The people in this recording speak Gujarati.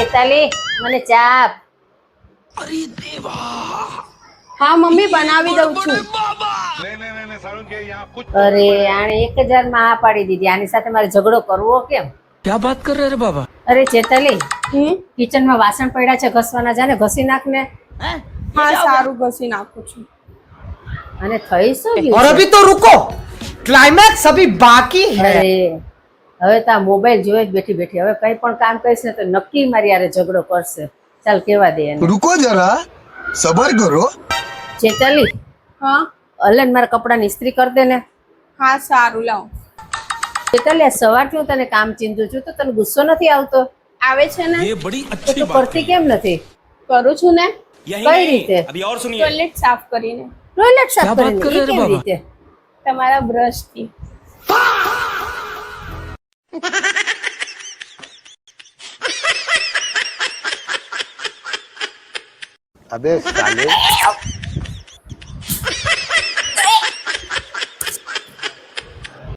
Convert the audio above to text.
ચેતાલી મને ચા આપ. હા મમ્મી બનાવી દઉં છું. અરે આણે 1000 માં આ પાડી દીધી. આની સાથે મારે ઝઘડો કરવો કેમ? क्या बात कर रहे हैं बाबा? અરે ચેતાલી, હમ કિચનમાં વાસણ પડ્યા છે ઘસવાના, જાને ઘસી નાખ ને. હા સારું ઘસી નાખું છું. અને થઈ શું और ગયું છે? अभी तो रुको, क्लाइमैक्स अभी बाकी है. અરે હવે તો આ મોબાઈલ જોઈ જ બેઠી બેઠી હવે કઈ પણ કામ કરીશ ને તો નક્કી મારી યારે ઝઘડો કરશે. ચાલ કેવા દે એને. रुको जरा सबर करो. ચેતાલી, હા અલન મારા કપડાની ઇસ્ત્રી કરી દે ને. હા સારું લાવ. ચેતાલી, આ સવારથી હું તને કામ ચીંધું છું તો તને ગુસ્સો નથી આવતો? આવે છે ને ये बड़ी તો अच्छी તું बात કરતી કેમ નથી? કરું છું ને. यही कई नहीं, रीते? अभी और सुनिए। ટોયલેટ સાફ કરીને ટોયલેટ સાફ ક્યાં વાત કરીને? કરે ઈ રે કેવી બાબા? રીતે? તમારા બ્રશ થી. अबे साले